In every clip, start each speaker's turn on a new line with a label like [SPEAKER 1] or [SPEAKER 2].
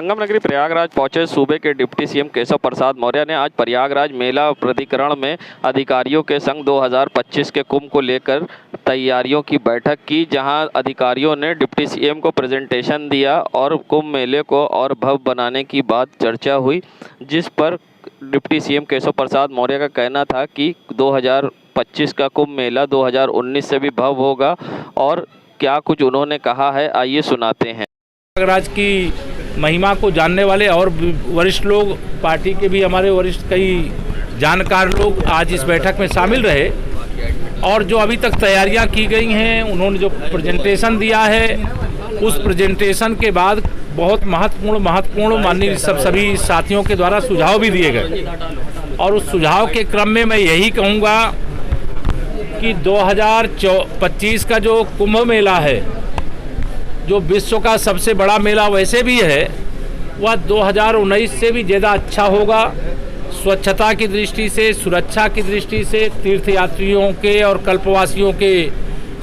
[SPEAKER 1] संगम नगरी प्रयागराज पहुंचे सूबे के डिप्टी सीएम केशव प्रसाद मौर्य ने आज प्रयागराज मेला प्राधिकरण में अधिकारियों के संग 2025 के कुंभ को लेकर तैयारियों की बैठक की, जहां अधिकारियों ने डिप्टी सीएम को प्रेजेंटेशन दिया और कुंभ मेले को और भव्य बनाने की बात चर्चा हुई, जिस पर डिप्टी सीएम केशव प्रसाद मौर्य का कहना था कि 2025 का कुंभ मेला 2019 से भी भव्य होगा। और क्या कुछ उन्होंने कहा है, आइए सुनाते हैं।
[SPEAKER 2] प्रयागराज की महिमा को जानने वाले और वरिष्ठ लोग, पार्टी के भी हमारे वरिष्ठ कई जानकार लोग आज इस बैठक में शामिल रहे और जो अभी तक तैयारियां की गई हैं, उन्होंने जो प्रेजेंटेशन दिया है, उस प्रेजेंटेशन के बाद बहुत महत्वपूर्ण माननीय सभी साथियों के द्वारा सुझाव भी दिए गए। और उस सुझाव के क्रम में मैं यही कहूँगा कि 2025 का जो कुंभ मेला है, जो विश्व का सबसे बड़ा मेला वैसे भी है, वह 2019 से भी ज़्यादा अच्छा होगा। स्वच्छता की दृष्टि से, सुरक्षा की दृष्टि से, तीर्थयात्रियों के और कल्पवासियों के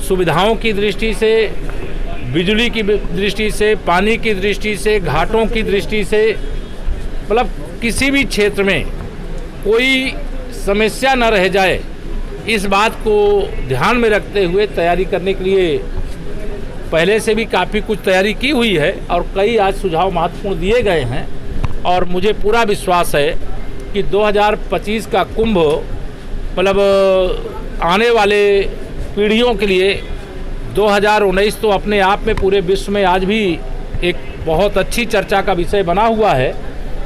[SPEAKER 2] सुविधाओं की दृष्टि से, बिजली की दृष्टि से, पानी की दृष्टि से, घाटों की दृष्टि से, मतलब किसी भी क्षेत्र में कोई समस्या न रह जाए, इस बात को ध्यान में रखते हुए तैयारी करने के लिए पहले से भी काफ़ी कुछ तैयारी की हुई है और कई आज सुझाव महत्वपूर्ण दिए गए हैं। और मुझे पूरा विश्वास है कि 2025 का कुंभ मतलब आने वाले पीढ़ियों के लिए 2019 तो अपने आप में पूरे विश्व में आज भी एक बहुत अच्छी चर्चा का विषय बना हुआ है,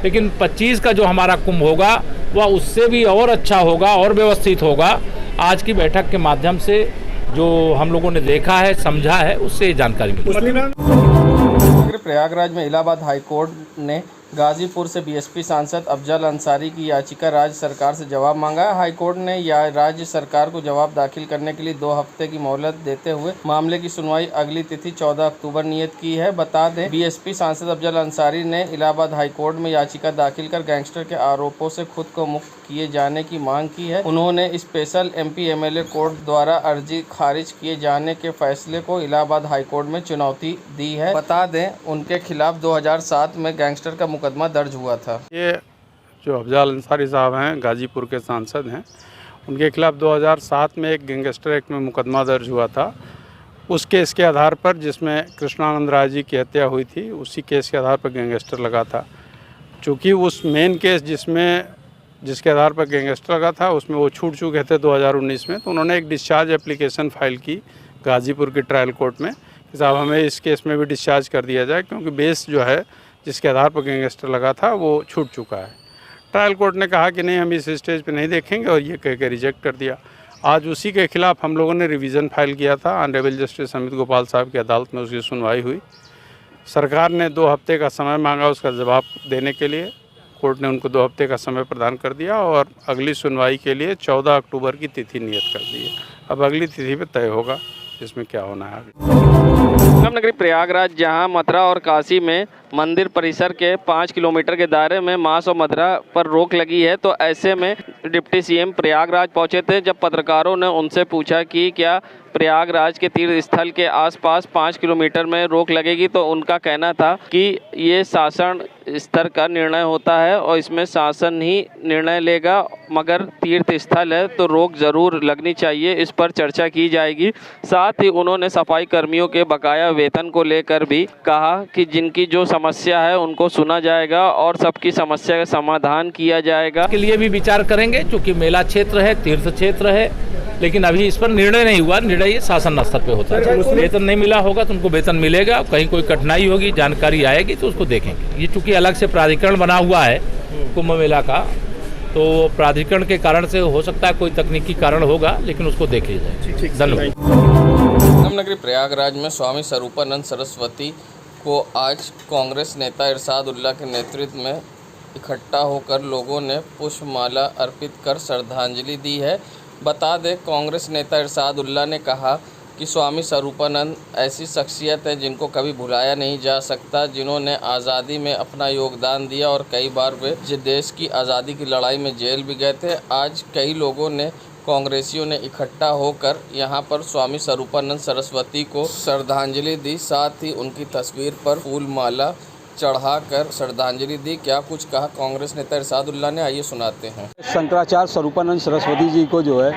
[SPEAKER 2] लेकिन 25 का जो हमारा कुंभ होगा वह उससे भी और अच्छा होगा और व्यवस्थित होगा। आज की बैठक के माध्यम से जो हम लोगों ने देखा है, समझा है, उससे जानकारी मिली।
[SPEAKER 3] प्रयागराज में इलाहाबाद हाईकोर्ट ने गाजीपुर से बीएसपी सांसद अफजल अंसारी की याचिका राज्य सरकार से जवाब मांगा है। हाईकोर्ट ने राज्य सरकार को जवाब दाखिल करने के लिए 2 हफ्ते की मोहलत देते हुए मामले की सुनवाई अगली तिथि 14 अक्टूबर नियत की है। बता दें, बीएसपी सांसद अफजल अंसारी ने इलाहाबाद हाईकोर्ट में याचिका दाखिल कर गैंगस्टर के आरोपों से खुद को मुक्त किए जाने की मांग की है। उन्होंने स्पेशल एमपी एमएलए कोर्ट द्वारा अर्जी खारिज किए जाने के फैसले को इलाहाबाद हाईकोर्ट में चुनौती दी है। बता दें, उनके खिलाफ 2007 में गैंगस्टर का मुकदमा दर्ज हुआ था।
[SPEAKER 4] ये जो अफजल अंसारी साहब हैं, गाजीपुर के सांसद हैं, उनके खिलाफ 2007 में एक गैंगस्टर एक्ट में मुकदमा दर्ज हुआ था। उस केस के आधार पर, जिसमें कृष्णानंद राय जी की हत्या हुई थी, उसी केस के आधार पर गैंगस्टर लगा था। चूँकि उस मेन केस जिसके आधार पर गैंगस्टर लगा था, उसमें वो छूट चुके थे 2019 में, तो उन्होंने एक डिस्चार्ज एप्लीकेशन फाइल की गाजीपुर की ट्रायल कोर्ट में कि साहब हमें इस केस में भी डिस्चार्ज कर दिया जाए, क्योंकि बेस जो है जिसके आधार पर गैंगस्टर लगा था वो छूट चुका है। ट्रायल कोर्ट ने कहा कि नहीं, हम इस स्टेज पे नहीं देखेंगे और ये कह के रिजेक्ट कर दिया। आज उसी के खिलाफ हम लोगों ने रिवीजन फाइल किया था। ऑनरेबल जस्टिस अमित गोपाल साहब की अदालत में उसकी सुनवाई हुई। सरकार ने 2 हफ्ते का समय मांगा उसका जवाब देने के लिए। कोर्ट ने उनको 2 हफ्ते का समय प्रदान कर दिया और अगली सुनवाई के लिए 14 अक्टूबर की तिथि नियत कर दी है। अब अगली तिथि पर तय होगा इसमें क्या होना है आगे।
[SPEAKER 1] संगम नगरी प्रयागराज, जहां मथुरा और काशी में मंदिर परिसर के 5 किलोमीटर के दायरे में मांस और मदिरा पर रोक लगी है, तो ऐसे में डिप्टी सीएम प्रयागराज पहुंचे थे। जब पत्रकारों ने उनसे पूछा कि क्या प्रयागराज के तीर्थ स्थल के आसपास 5 किलोमीटर में रोक लगेगी, तो उनका कहना था कि ये शासन स्तर का निर्णय होता है और इसमें शासन ही निर्णय लेगा, मगर तीर्थ स्थल है तो रोक जरूर लगनी चाहिए, इस पर चर्चा की जाएगी। साथ ही उन्होंने सफाई कर्मियों के बकाया वेतन को लेकर भी कहा कि जिनकी जो समस्या है उनको सुना जाएगा और सबकी समस्या का समाधान किया जाएगा।
[SPEAKER 2] इसके लिए भी विचार करेंगे, क्योंकि मेला क्षेत्र है, तीर्थ क्षेत्र है, लेकिन अभी इस पर निर्णय नहीं हुआ। निर्णय ये शासन स्तर पे होता है। वेतन नहीं मिला होगा तो उनको वेतन मिलेगा, कहीं कोई कठिनाई होगी, जानकारी आएगी तो उसको देखेंगे। ये चूँकि अलग से प्राधिकरण बना हुआ है कुंभ मेला का, तो प्राधिकरण के कारण से हो सकता है कोई तकनीकी कारण होगा, लेकिन उसको देख लिया जाए। धन्यवाद।
[SPEAKER 3] संगम नगरी प्रयागराज में स्वामी स्वरूपानंद सरस्वती को आज कांग्रेस नेता इरशाद उल्लाह के नेतृत्व में इकट्ठा होकर लोगों ने पुष्पमाला अर्पित कर श्रद्धांजलि दी है। बता दें, कांग्रेस नेता इरशाद उल्लाह ने कहा कि स्वामी स्वरूपानंद ऐसी शख्सियत है जिनको कभी भुलाया नहीं जा सकता, जिन्होंने आज़ादी में अपना योगदान दिया और कई बार वे देश की आज़ादी की लड़ाई में जेल भी गए थे। आज कई लोगों ने, कांग्रेसियों ने इकट्ठा होकर यहाँ पर स्वामी स्वरूपानंद सरस्वती को श्रद्धांजलि दी, साथ ही उनकी तस्वीर पर फूल माला चढ़ाकर श्रद्धांजलि दी। क्या कुछ कहा कांग्रेस नेता इरशादुल्लाह ने, आइए सुनाते हैं।
[SPEAKER 5] शंकराचार्य स्वरूपानंद सरस्वती जी को जो है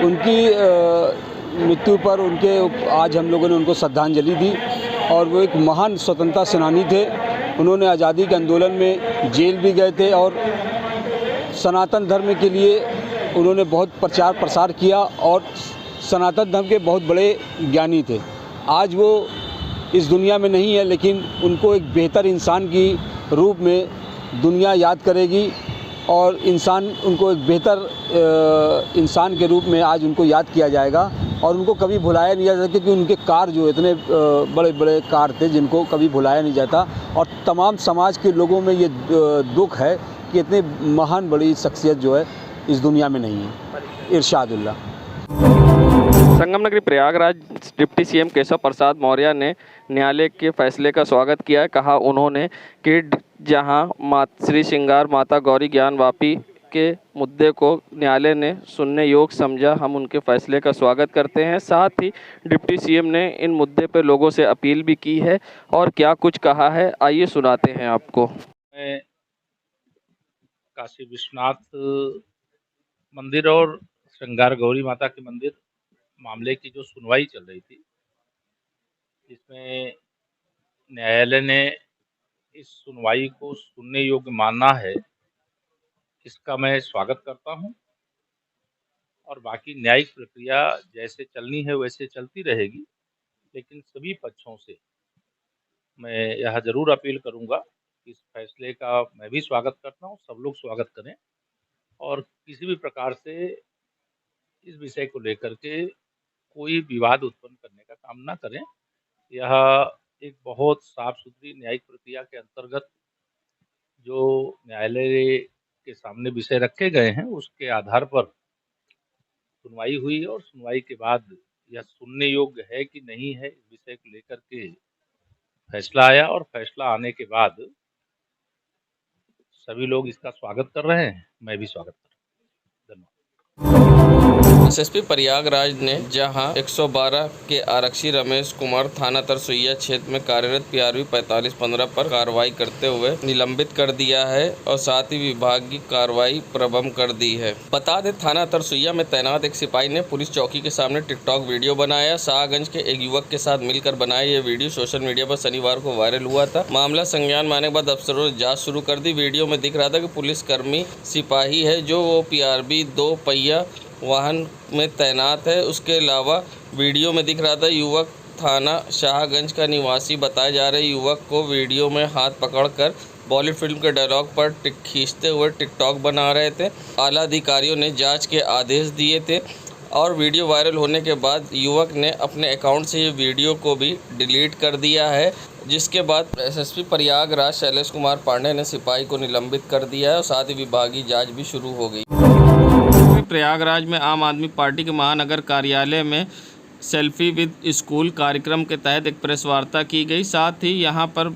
[SPEAKER 5] उनकी मृत्यु पर आज हम लोगों ने उनको श्रद्धांजलि दी। और वो एक महान स्वतंत्रता सेनानी थे। उन्होंने आज़ादी के आंदोलन में जेल भी गए थे और सनातन धर्म के लिए उन्होंने बहुत प्रचार प्रसार किया और सनातन धर्म के बहुत बड़े ज्ञानी थे। आज वो इस दुनिया में नहीं है, लेकिन उनको एक बेहतर इंसान की रूप में दुनिया याद करेगी और उनको एक बेहतर इंसान के रूप में आज उनको याद किया जाएगा। और उनको कभी भुलाया नहीं जा सकता, क्योंकि उनके कार्य जो इतने बड़े बड़े कार्य थे जिनको कभी भुलाया नहीं जाता। और तमाम समाज के लोगों में ये दुख है कि इतने महान बड़ी शख्सियत जो है इस दुनिया में नहीं है। इरशादुल्लाह।
[SPEAKER 1] संगम नगरी प्रयागराज डिप्टी सीएम केशव प्रसाद मौर्य ने न्यायालय के फैसले का स्वागत किया। कहा उन्होंने कि जहां श्री श्रृंगार माता गौरी ज्ञान वापी के मुद्दे को न्यायालय ने सुनने योग्य समझा, हम उनके फैसले का स्वागत करते हैं। साथ ही डिप्टी सीएम ने इन मुद्दे पर लोगों से अपील भी की है और क्या कुछ कहा है, आइए सुनाते हैं आपको।
[SPEAKER 2] काशी विश्वनाथ मंदिर और श्रृंगार गौरी माता के मंदिर मामले की जो सुनवाई चल रही थी, इसमें न्यायालय ने इस सुनवाई को सुनने योग्य माना है, इसका मैं स्वागत करता हूं। और बाकी न्यायिक प्रक्रिया जैसे चलनी है वैसे चलती रहेगी, लेकिन सभी पक्षों से मैं यह जरूर अपील करूंगा कि इस फैसले का मैं भी स्वागत करता हूं, सब लोग स्वागत करें और किसी भी प्रकार से इस विषय को लेकर के कोई विवाद उत्पन्न करने का काम ना करें। यह एक बहुत साफ सुथरी न्यायिक प्रक्रिया के अंतर्गत जो न्यायालय के सामने विषय रखे गए हैं उसके आधार पर सुनवाई हुई और सुनवाई के बाद यह सुनने योग्य है कि नहीं है, इस विषय को लेकर के फैसला आया और फैसला आने के बाद सभी लोग इसका स्वागत कर रहे हैं, मैं भी स्वागत कर रहा हूँ। धन्यवाद।
[SPEAKER 3] एसएसपी प्रयागराज ने जहां 112 के आरक्षी रमेश कुमार थाना तरसुइया क्षेत्र में कार्यरत PRV 4515 पर कार्रवाई करते हुए निलंबित कर दिया है और साथ ही विभागीय कार्रवाई प्रारंभ कर दी है। बता दें, थाना तरसुइया में तैनात एक सिपाही ने पुलिस चौकी के सामने टिकटॉक वीडियो बनाया। शाहगंज के एक युवक के साथ मिलकर बनाया ये वीडियो सोशल मीडिया पर शनिवार को वायरल हुआ था। मामला संज्ञान में आने के बाद अफसरों ने जाँच शुरू कर दी। वीडियो में दिख रहा था कि पुलिसकर्मी सिपाही है जो वो PRV 2 पहिया वाहन में तैनात है। उसके अलावा वीडियो में दिख रहा था युवक थाना शाहगंज का निवासी बताए जा रहे युवक को वीडियो में हाथ पकड़कर बॉलीवुड फिल्म के डायलॉग पर खींचते हुए टिकटॉक बना रहे थे। आला अधिकारियों ने जांच के आदेश दिए थे और वीडियो वायरल होने के बाद युवक ने अपने अकाउंट से ये वीडियो को भी डिलीट कर दिया है, जिसके बाद एसएसपी प्रयागराज शैलेश कुमार पांडे ने सिपाही को निलंबित कर दिया है और साथ ही विभागीय जाँच भी शुरू हो गई। प्रयागराज में आम आदमी पार्टी के महानगर कार्यालय में सेल्फी विद स्कूल कार्यक्रम के तहत एक प्रेस वार्ता की गई। साथ ही यहां पर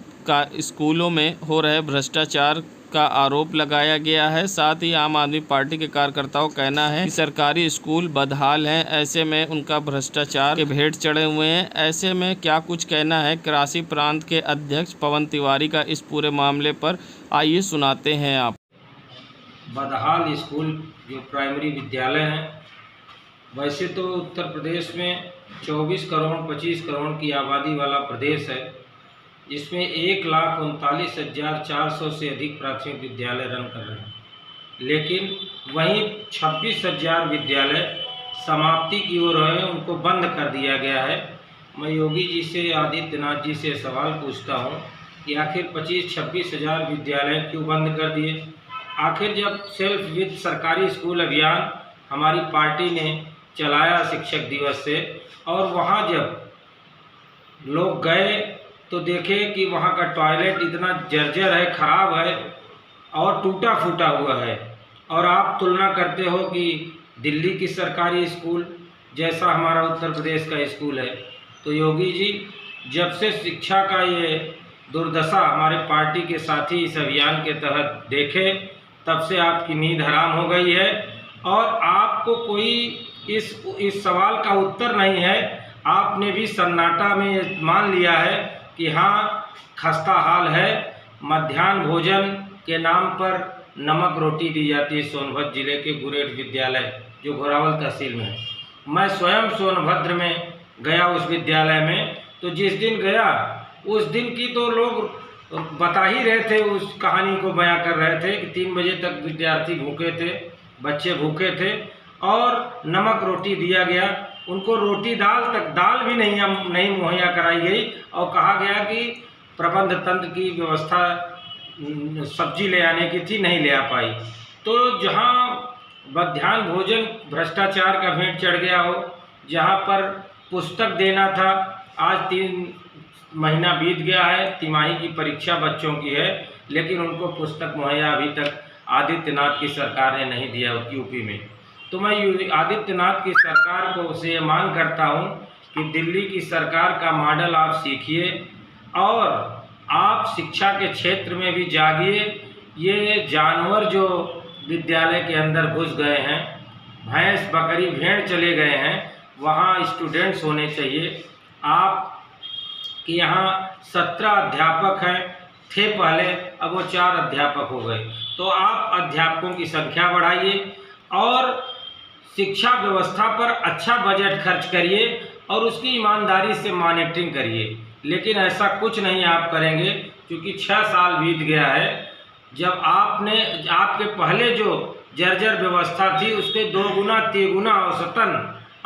[SPEAKER 3] स्कूलों में हो रहे भ्रष्टाचार का आरोप लगाया गया है। साथ ही आम आदमी पार्टी के कार्यकर्ताओं का कहना है कि सरकारी स्कूल बदहाल हैं, ऐसे में उनका भ्रष्टाचार के भेंट चढ़े हुए हैं। ऐसे में क्या कुछ कहना है काशी प्रांत के अध्यक्ष पवन तिवारी का इस पूरे मामले पर, आइए सुनाते हैं आप।
[SPEAKER 6] बदहाल स्कूल जो प्राइमरी विद्यालय हैं, वैसे तो उत्तर प्रदेश में 24 करोड़ 25 करोड़ की आबादी वाला प्रदेश है, जिसमें 1,39,400 से अधिक प्राथमिक विद्यालय रन कर रहे हैं, लेकिन वहीं 26,000 विद्यालय समाप्ति की ओर है, उनको बंद कर दिया गया है। मैं योगी जी से, आदित्यनाथ जी से सवाल पूछता हूँ कि आखिर 25-26 हज़ार विद्यालय क्यों बंद कर दिए? आखिर जब सेल्फ विद सरकारी स्कूल अभियान हमारी पार्टी ने चलाया शिक्षक दिवस से, और वहाँ जब लोग गए तो देखे कि वहाँ का टॉयलेट इतना जर्जर है, ख़राब है और टूटा फूटा हुआ है, और आप तुलना करते हो कि दिल्ली की सरकारी स्कूल जैसा हमारा उत्तर प्रदेश का स्कूल है। तो योगी जी, जब से शिक्षा का ये दुर्दशा हमारे पार्टी के साथी इस अभियान के तहत देखे, तब से आपकी नींद हराम हो गई है और आपको कोई इस सवाल का उत्तर नहीं है। आपने भी सन्नाटा में मान लिया है कि हाँ, खस्ता हाल है। मध्याह्न भोजन के नाम पर नमक रोटी दी जाती है सोनभद्र जिले के गुरेट विद्यालय जो घोरावल तहसील में है। मैं स्वयं सोनभद्र में गया उस विद्यालय में, तो जिस दिन गया उस दिन की तो लोग बता ही रहे थे, उस कहानी को बयां कर रहे थे कि 3 बजे तक विद्यार्थी भूखे थे, बच्चे भूखे थे और नमक रोटी दिया गया। उनको रोटी दाल भी नहीं मुहैया कराई गई और कहा गया कि प्रबंध तंत्र की व्यवस्था सब्जी ले आने की थी, नहीं ले आ पाई। तो जहाँ मध्याह्न भोजन भ्रष्टाचार का भेंट चढ़ गया हो, जहाँ पर पुस्तक देना था, आज 3 महीना बीत गया है, तिमाही की परीक्षा बच्चों की है, लेकिन उनको पुस्तक मुहैया अभी तक आदित्यनाथ की सरकार ने नहीं दिया यूपी में। तो मैं आदित्यनाथ की सरकार को से मांग करता हूँ कि दिल्ली की सरकार का मॉडल आप सीखिए और आप शिक्षा के क्षेत्र में भी जागिए। ये जानवर जो विद्यालय के अंदर घुस गए हैं, भैंस बकरी भेड़ चले गए हैं, वहाँ स्टूडेंट्स होने चाहिए। आप कि यहाँ 17 अध्यापक हैं, थे पहले, अब वो 4 अध्यापक हो गए। तो आप अध्यापकों की संख्या बढ़ाइए और शिक्षा व्यवस्था पर अच्छा बजट खर्च करिए और उसकी ईमानदारी से मॉनिटरिंग करिए। लेकिन ऐसा कुछ नहीं आप करेंगे, क्योंकि 6 साल बीत गया है जब आपके पहले जो जर्जर व्यवस्था थी उसके 2 गुना 3 गुना औसतन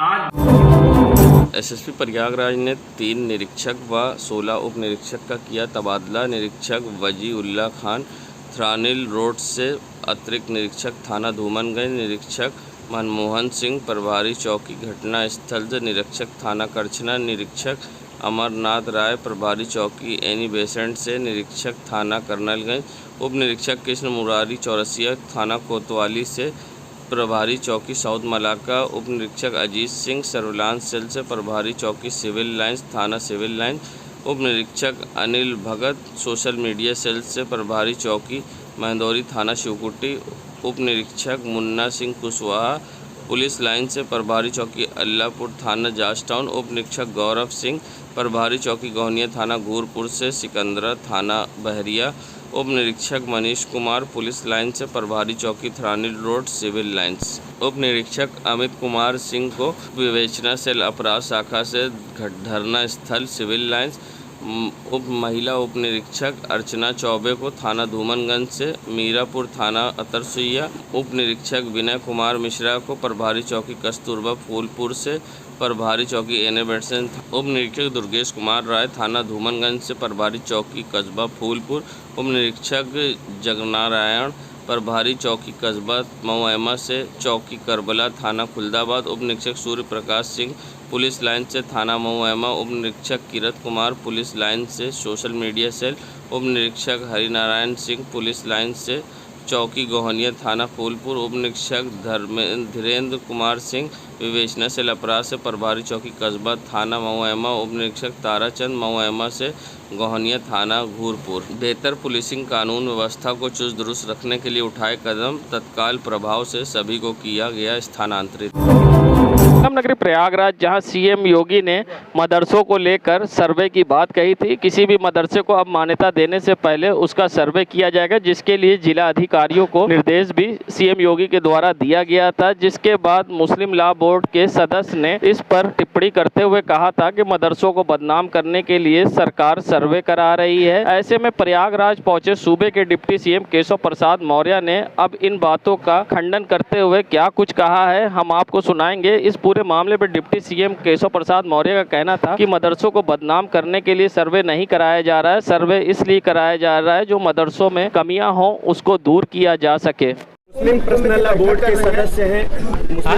[SPEAKER 6] आज।
[SPEAKER 1] एसएसपी प्रयागराज ने 3 निरीक्षक व 16 उप निरीक्षक का किया तबादला। निरीक्षक वजीउल्लाह खान थ्रानिल रोड से अतिरिक्त निरीक्षक थाना धूमनगंज, निरीक्षक मनमोहन सिंह प्रभारी चौकी घटना स्थल से, निरीक्षक थाना करछना, निरीक्षक अमरनाथ राय प्रभारी चौकी एनी बेसेंट से, निरीक्षक थाना कर्नलगंज, उप निरीक्षक कृष्ण मुरारी चौरसिया थाना कोतवाली से, प्रभारी चौकी साउथ मलाका, उप निरीक्षक अजीत सिंह सर्विलांस सेल से, प्रभारी चौकी सिविल लाइंस थाना सिविल लाइंस, उप निरीक्षक अनिल भगत सोशल मीडिया सेल से, प्रभारी चौकी महदौरी थाना शिवकुटी, उप निरीक्षक मुन्ना सिंह कुशवाहा पुलिस लाइन से, प्रभारी चौकी अल्लाहपुर थाना जाज टाउन, उप निरीक्षक गौरव सिंह प्रभारी चौकी गौनिया थाना घूरपुर से, सिकंदरा थाना बहरिया, उप निरीक्षक मनीष कुमार पुलिस लाइन से, प्रभारी चौकी थ्रानिल रोड सिविल लाइंस, उप निरीक्षक अमित कुमार सिंह को विवेचना सेल अपराध शाखा से, धरना स्थल सिविल लाइंस, उप महिला उप निरीक्षक अर्चना चौबे को थाना धूमनगंज से, मीरापुर थाना अतरसुइया, उप निरीक्षक विनय कुमार मिश्रा को प्रभारी चौकी कस्तूरबा फूलपुर से, प्रभारी चौकी एने बेटसन, उप निरीक्षक दुर्गेश कुमार राय थाना धूमनगंज से, प्रभारी चौकी कस्बा फूलपुर, उप निरीक्षक जगनारायण प्रभारी चौकी कस्बा मऊएमा से, चौकी करबला थाना खुलदाबाद, उप निरीक्षक सूर्य प्रकाश सिंह पुलिस लाइन से थाना मऊएमा, उप निरीक्षक किरत कुमार पुलिस लाइन से सोशल मीडिया सेल, उप निरीक्षक हरिनारायण सिंह पुलिस लाइन से चौकी गोहनिया थाना फूलपुर, उप निरीक्षक धीरेन्द्र कुमार सिंह विवेचना सेल अपराध से, प्रभारी चौकी कस्बा थाना मऊएमा, उप निरीक्षक ताराचंद मऊएमा से गोहनिया थाना घूरपुर। बेहतर पुलिसिंग कानून व्यवस्था को चुस्त दुरुस्त रखने के लिए उठाए कदम, तत्काल प्रभाव से सभी को किया गया स्थानांतरित।
[SPEAKER 3] नगरी प्रयागराज, जहां सीएम योगी ने मदरसों को लेकर सर्वे की बात कही थी। किसी भी मदरसे को अब मान्यता देने से पहले उसका सर्वे किया जाएगा, जिसके लिए जिला अधिकारियों को निर्देश भी सीएम योगी के द्वारा दिया गया था। जिसके बाद मुस्लिम लॉ बोर्ड के सदस्य ने इस पर टिप्पणी करते हुए कहा था कि मदरसों को बदनाम करने के लिए सरकार सर्वे करा रही है। ऐसे में प्रयागराज पहुंचे सूबे के डिप्टी सीएम केशव प्रसाद मौर्य ने अब इन बातों का खंडन करते हुए क्या कुछ कहा है, हम आपको सुनाएंगे। इस पूरे मामले पर डिप्टी सीएम केशव प्रसाद मौर्य का कहना था कि मदरसों को बदनाम करने के लिए सर्वे नहीं कराया जा रहा है, सर्वे इसलिए कराया जा रहा है जो मदरसों में कमियां हो उसको दूर किया जा सके।
[SPEAKER 7] मुस्लिम पर्सनल लॉ बोर्ड के सदस्य हैं,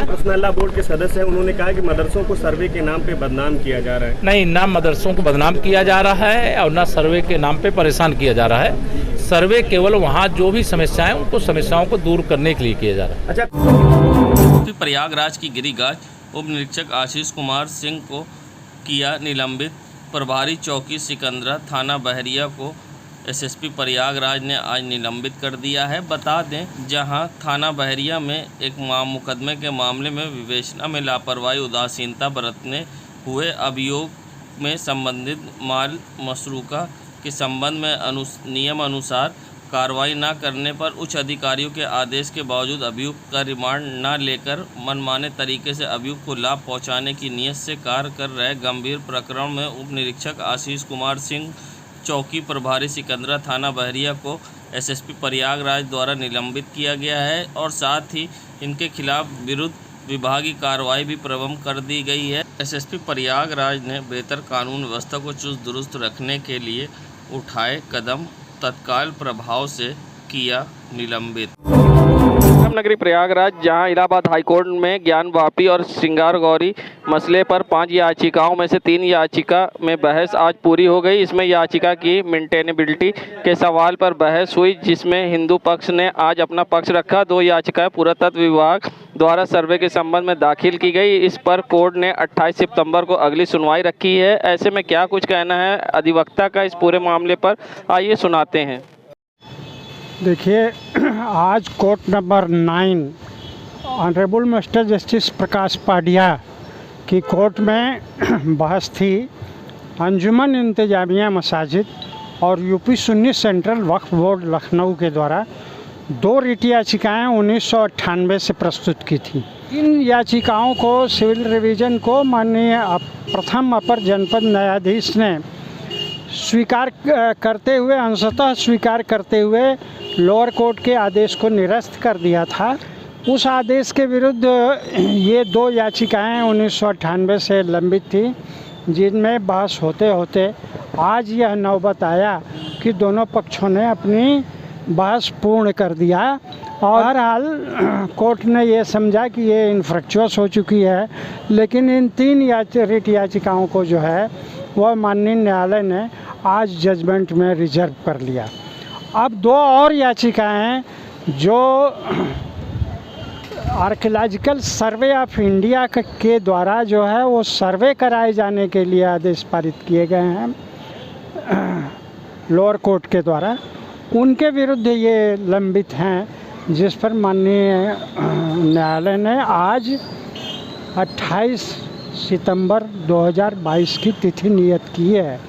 [SPEAKER 7] पर्सनल लॉ बोर्ड के सदस्य हैं, उन्होंने कहा कि मदरसों को सर्वे के नाम पे बदनाम किया जा रहा है।
[SPEAKER 2] नहीं, ना मदरसों को बदनाम किया जा रहा है और ना सर्वे के नाम पे परेशान किया जा रहा है। सर्वे केवल वहाँ जो भी समस्याएं उनको समस्याओं को दूर करने के लिए किया जा रहा है।
[SPEAKER 1] अच्छा, प्रयागराज की गिरिराज उप निरीक्षक आशीष कुमार सिंह को किया निलंबित। प्रभारी चौकी सिकंदरा थाना बहरिया को एसएसपी प्रयागराज ने आज निलंबित कर दिया है। बता दें, जहां थाना बहरिया में एक मुकदमे के मामले में विवेचना में लापरवाही उदासीनता बरतने हुए अभियोग में संबंधित माल मसरूका के संबंध में नियम अनुसार कार्रवाई न करने पर उच्च अधिकारियों के आदेश के बावजूद अभियुक्त का रिमांड न लेकर मनमाने तरीके से अभियुक्त को लाभ पहुंचाने की नीयत से कार्य कर रहे गंभीर प्रकरण में उप निरीक्षक आशीष कुमार सिंह, चौकी प्रभारी सिकंदरा थाना बहरिया को एसएसपी प्रयागराज द्वारा निलंबित किया गया है और साथ ही इनके खिलाफ विरुद्ध विभागीय कार्रवाई भी प्रारंभ कर दी गई है। एसएसपी प्रयागराज ने बेहतर कानून व्यवस्था को चुस्त दुरुस्त रखने के लिए उठाए कदम तत्काल प्रभाव से किया निलंबित।
[SPEAKER 3] नगरी प्रयागराज, जहां इलाहाबाद हाईकोर्ट में ज्ञानवापी और श्रृंगार गौरी मसले पर 5 याचिकाओं में से 3 याचिका में बहस आज पूरी हो गई। इसमें याचिका की मेंटेनेबिलिटी के सवाल पर बहस हुई, जिसमें हिंदू पक्ष ने आज अपना पक्ष रखा। 2 याचिकाएं पुरातत्व विभाग द्वारा सर्वे के संबंध में दाखिल की गई। इस पर कोर्ट ने 28 सितंबर को अगली सुनवाई रखी है। ऐसे में क्या कुछ कहना है अधिवक्ता का इस पूरे मामले पर, आइए सुनाते हैं।
[SPEAKER 8] देखिए, आज court number 9 honourable mister justice Prakash Padia की कोर्ट में बहस थी। अंजुमन इंतजामिया मसाजिद और UP Sunni central Waqf board Lucknow के द्वारा 2 रिट याचिकाएँ 1998 से प्रस्तुत की थी। इन याचिकाओं को सिविल रिवीजन को माननीय प्रथम अपर जनपद न्यायाधीश ने स्वीकार करते हुए, अंशतः स्वीकार करते हुए लोअर कोर्ट के आदेश को निरस्त कर दिया था। उस आदेश के विरुद्ध ये 2 याचिकाएं 1998 से लंबित थी, जिनमें बहस होते होते आज यह नौबत आया कि दोनों पक्षों ने अपनी बहस पूर्ण कर दिया और बहरहाल कोर्ट ने ये समझा कि ये इन्फ्रक्चुअस हो चुकी है। लेकिन इन 3 रिट याचिकाओं को जो है वह माननीय न्यायालय ने आज जजमेंट में रिजर्व कर लिया। अब 2 और याचिकाएं जो आर्कियोलॉजिकल सर्वे ऑफ इंडिया के द्वारा जो है वो सर्वे कराए जाने के लिए आदेश पारित किए गए हैं लोअर कोर्ट के द्वारा, उनके विरुद्ध ये लंबित हैं, जिस पर माननीय न्यायालय ने आज 28 सितंबर 2022 की तिथि नियत की है।